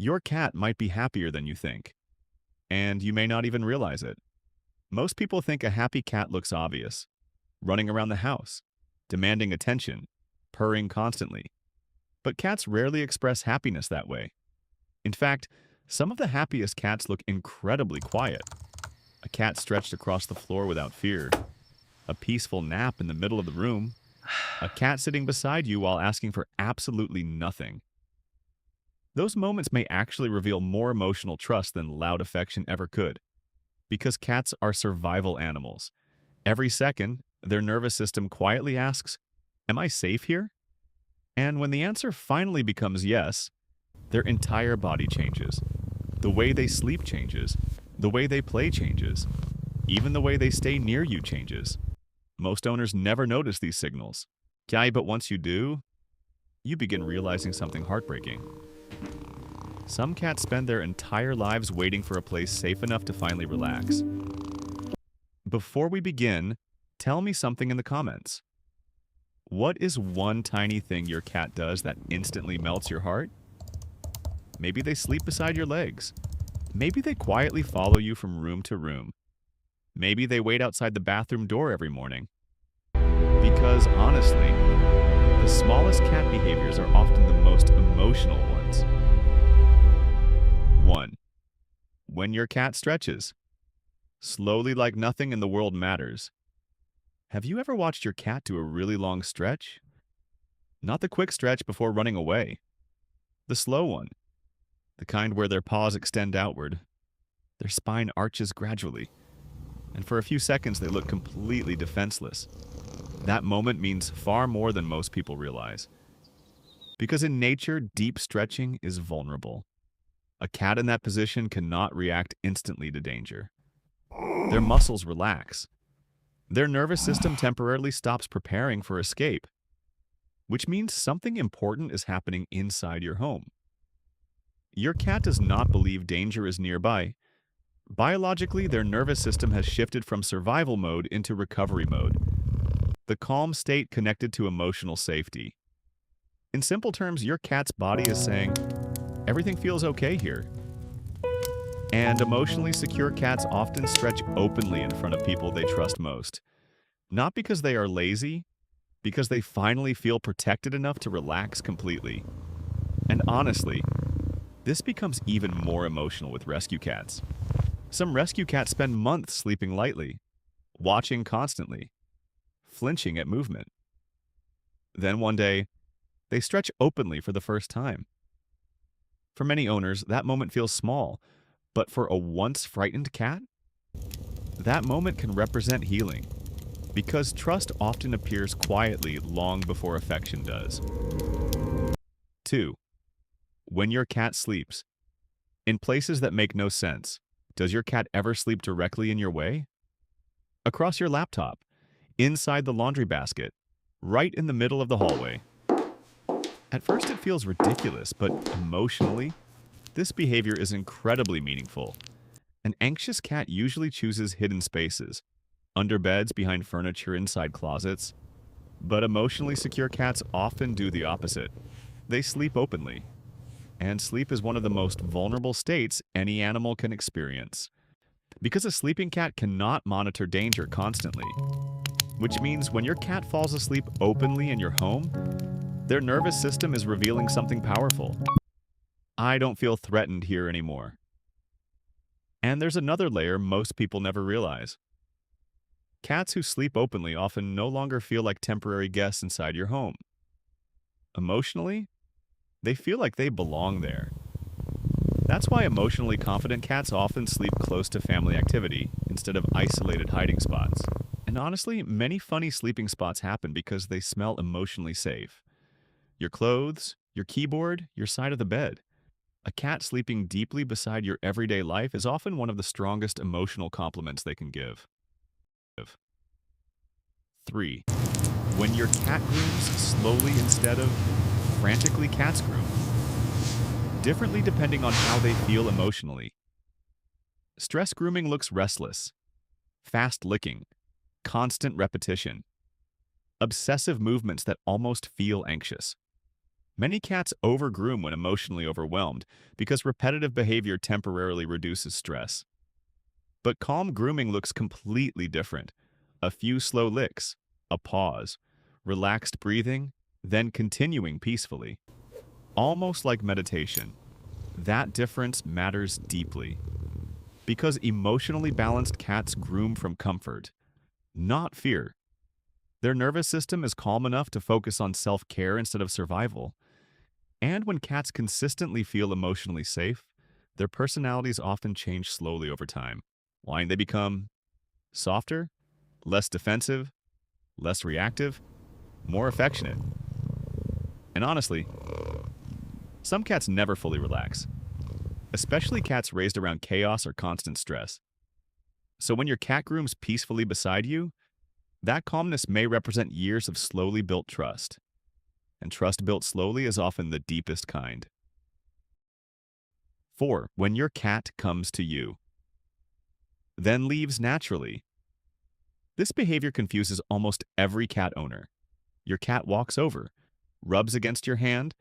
Your cat might be happier than you think, and you may not even realize it. Most people think a happy cat looks obvious, running around the house, demanding attention, purring constantly. But cats rarely express happiness that way. In fact, some of the happiest cats look incredibly quiet. A cat stretched across the floor without fear, a peaceful nap in the middle of the room, a cat sitting beside you while asking for absolutely nothing. Those moments may actually reveal more emotional trust than loud affection ever could, because cats are survival animals. Every second, their nervous system quietly asks, "Am I safe here?" And when the answer finally becomes yes, their entire body changes. The way they sleep changes. The way they play changes. Even the way they stay near you changes. Most owners never notice these signals. But once you do, you begin realizing something heartbreaking. Some cats spend their entire lives waiting for a place safe enough to finally relax. Before we begin, tell me something in the comments. What is one tiny thing your cat does that instantly melts your heart? Maybe they sleep beside your legs. Maybe they quietly follow you from room to room. Maybe they wait outside the bathroom door every morning. Because honestly, the smallest cat behaviors are often the most emotional ones. 1. When your cat stretches. Slowly, like nothing in the world matters. Have you ever watched your cat do a really long stretch? Not the quick stretch before running away. The slow one. The kind where their paws extend outward. Their spine arches gradually. And for a few seconds, they look completely defenseless. That moment means far more than most people realize. Because in nature, deep stretching is vulnerable. A cat in that position cannot react instantly to danger. Their muscles relax. Their nervous system temporarily stops preparing for escape, which means something important is happening inside your home. Your cat does not believe danger is nearby. Biologically, their nervous system has shifted from survival mode into recovery mode, the calm state connected to emotional safety. In simple terms, your cat's body is saying, "Everything feels okay here." And emotionally secure cats often stretch openly in front of people they trust most. Not because they are lazy, because they finally feel protected enough to relax completely. And honestly, this becomes even more emotional with rescue cats. Some rescue cats spend months sleeping lightly, watching constantly, flinching at movement. Then one day, they stretch openly for the first time. For many owners, that moment feels small, but for a once frightened cat, that moment can represent healing, because trust often appears quietly long before affection does. 2. When your cat sleeps. In places that make no sense, does your cat ever sleep directly in your way? Across your laptop, inside the laundry basket, right in the middle of the hallway. At first it feels ridiculous, but emotionally, this behavior is incredibly meaningful. An anxious cat usually chooses hidden spaces, under beds, behind furniture, inside closets. But emotionally secure cats often do the opposite. They sleep openly. And sleep is one of the most vulnerable states any animal can experience. Because a sleeping cat cannot monitor danger constantly. Which means when your cat falls asleep openly in your home, their nervous system is revealing something powerful. I don't feel threatened here anymore. And there's another layer most people never realize. Cats who sleep openly often no longer feel like temporary guests inside your home. Emotionally, they feel like they belong there. That's why emotionally confident cats often sleep close to family activity instead of isolated hiding spots. And honestly, many funny sleeping spots happen because they smell emotionally safe. Your clothes, your keyboard, your side of the bed. A cat sleeping deeply beside your everyday life is often one of the strongest emotional compliments they can give. 3. When your cat grooms slowly instead of frantically, cats groom. Differently depending on how they feel emotionally. Stress grooming looks restless, fast licking, constant repetition, obsessive movements that almost feel anxious. Many cats overgroom when emotionally overwhelmed because repetitive behavior temporarily reduces stress. But calm grooming looks completely different. A few slow licks, a pause, relaxed breathing, then continuing peacefully. Almost like meditation. That difference matters deeply. Because emotionally balanced cats groom from comfort, not fear. Their nervous system is calm enough to focus on self-care instead of survival. And when cats consistently feel emotionally safe, their personalities often change slowly over time. Why they become softer, less defensive, less reactive, more affectionate. And honestly, some cats never fully relax, especially cats raised around chaos or constant stress. So when your cat grooms peacefully beside you, that calmness may represent years of slowly built trust. And trust built slowly is often the deepest kind. 4. When your cat comes to you, then leaves naturally. This behavior confuses almost every cat owner. Your cat walks over, rubs against your hand,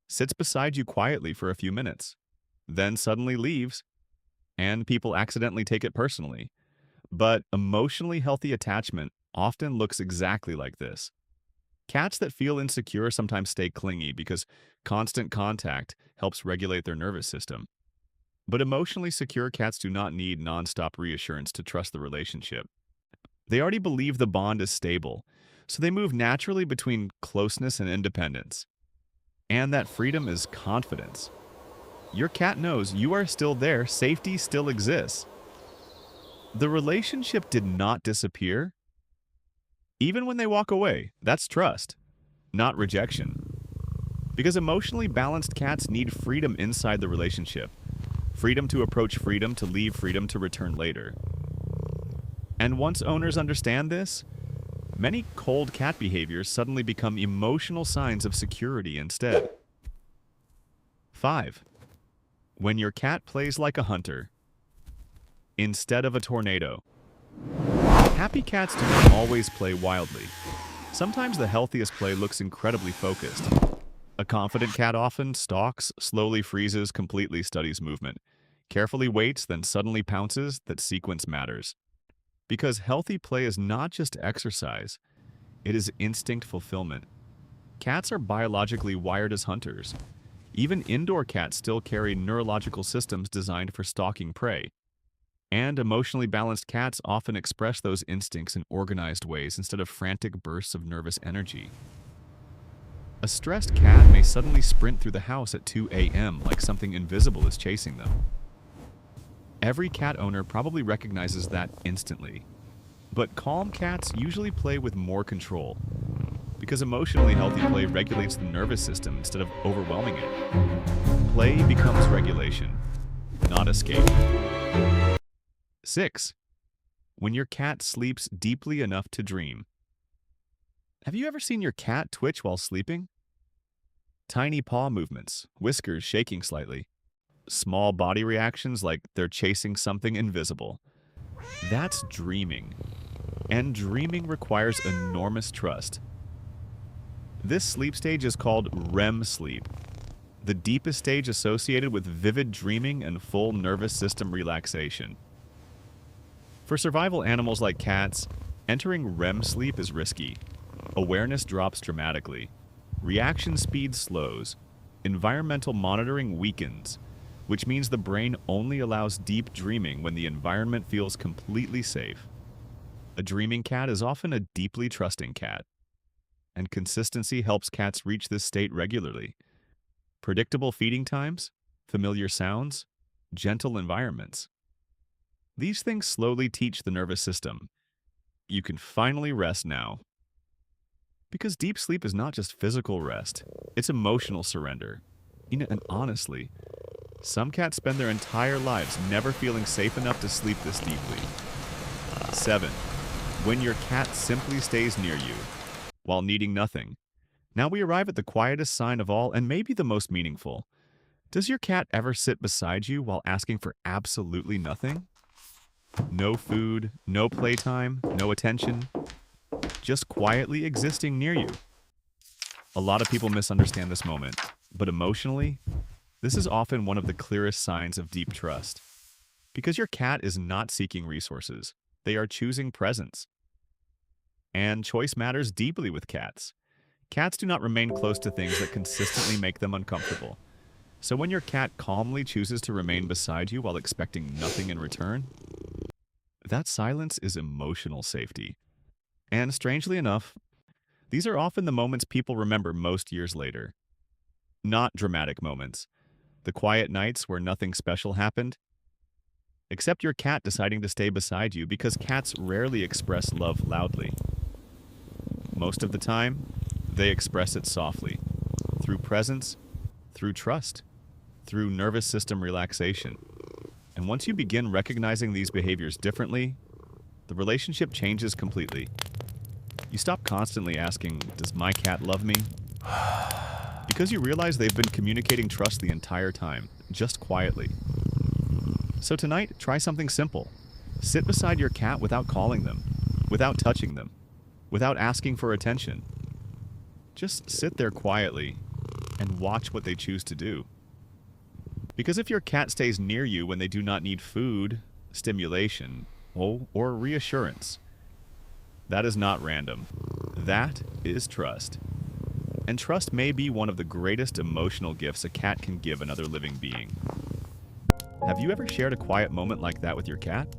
sits beside you quietly for a few minutes, then suddenly leaves, and people accidentally take it personally. But emotionally healthy attachment often looks exactly like this. Cats that feel insecure sometimes stay clingy because constant contact helps regulate their nervous system. But emotionally secure cats do not need nonstop reassurance to trust the relationship. They already believe the bond is stable, so they move naturally between closeness and independence. And that freedom is confidence. Your cat knows you are still there, safety still exists. The relationship did not disappear. Even when they walk away, that's trust, not rejection. Because emotionally balanced cats need freedom inside the relationship. Freedom to approach freedom, to leave freedom, to return later. And once owners understand this, many cold cat behaviors suddenly become emotional signs of security instead. 5. When your cat plays like a hunter instead of a tornado. Happy cats do not always play wildly. Sometimes the healthiest play looks incredibly focused. A confident cat often stalks, slowly freezes, completely studies movement, carefully waits, then suddenly pounces. That sequence matters. Because healthy play is not just exercise, it is instinct fulfillment. Cats are biologically wired as hunters. Even indoor cats still carry neurological systems designed for stalking prey. And emotionally balanced cats often express those instincts in organized ways instead of frantic bursts of nervous energy. A stressed cat may suddenly sprint through the house at 2 a.m. like something invisible is chasing them. Every cat owner probably recognizes that instantly. But calm cats usually play with more control, because emotionally healthy play regulates the nervous system instead of overwhelming it. Play becomes regulation, not escape. 6. When your cat sleeps deeply enough to dream. Have you ever seen your cat twitch while sleeping? Tiny paw movements, whiskers shaking slightly, small body reactions like they're chasing something invisible. That's dreaming. And dreaming requires enormous trust. This sleep stage is called REM sleep, the deepest stage associated with vivid dreaming and full nervous system relaxation. For survival animals like cats, entering REM sleep is risky. Awareness drops dramatically. Reaction speed slows. Environmental monitoring weakens, which means the brain only allows deep dreaming when the environment feels completely safe. A dreaming cat is often a deeply trusting cat, and consistency helps cats reach this state regularly. Predictable feeding times, familiar sounds, gentle environments. These things slowly teach the nervous system. You can finally rest now. Because deep sleep is not just physical rest, it's emotional surrender. And honestly, some cats spend their entire lives never feeling safe enough to sleep this deeply. 7. When your cat simply stays near you, while needing nothing. Now we arrive at the quietest sign of all and maybe the most meaningful. Does your cat ever sit beside you while asking for absolutely nothing? No food, no playtime, no attention, just quietly existing near you. A lot of people misunderstand this moment, but emotionally, this is often one of the clearest signs of deep trust. Because your cat is not seeking resources, they are choosing presence. And choice matters deeply with cats. Cats do not remain close to things that consistently make them uncomfortable. So when your cat calmly chooses to remain beside you while expecting nothing in return, that silence is emotional safety. And strangely enough, these are often the moments people remember most years later. Not dramatic moments, the quiet nights where nothing special happened, except your cat deciding to stay beside you because cats rarely express love loudly. Most of the time, they express it softly, through presence, through trust, through nervous system relaxation. And once you begin recognizing these behaviors differently, the relationship changes completely. You stop constantly asking, "Does my cat love me?" Because you realize they've been communicating trust the entire time, just quietly. So tonight, try something simple. Sit beside your cat without calling them, without touching them, without asking for attention. Just sit there quietly and watch what they choose to do. Because if your cat stays near you when they do not need food, stimulation, or reassurance, that is not random. That is trust. And trust may be one of the greatest emotional gifts a cat can give another living being. Have you ever shared a quiet moment like that with your cat?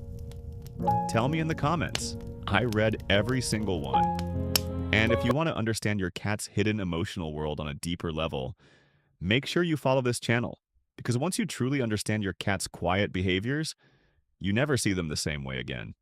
Tell me in the comments. I read every single one. And if you want to understand your cat's hidden emotional world on a deeper level, make sure you follow this channel. Because once you truly understand your cat's quiet behaviors, you never see them the same way again.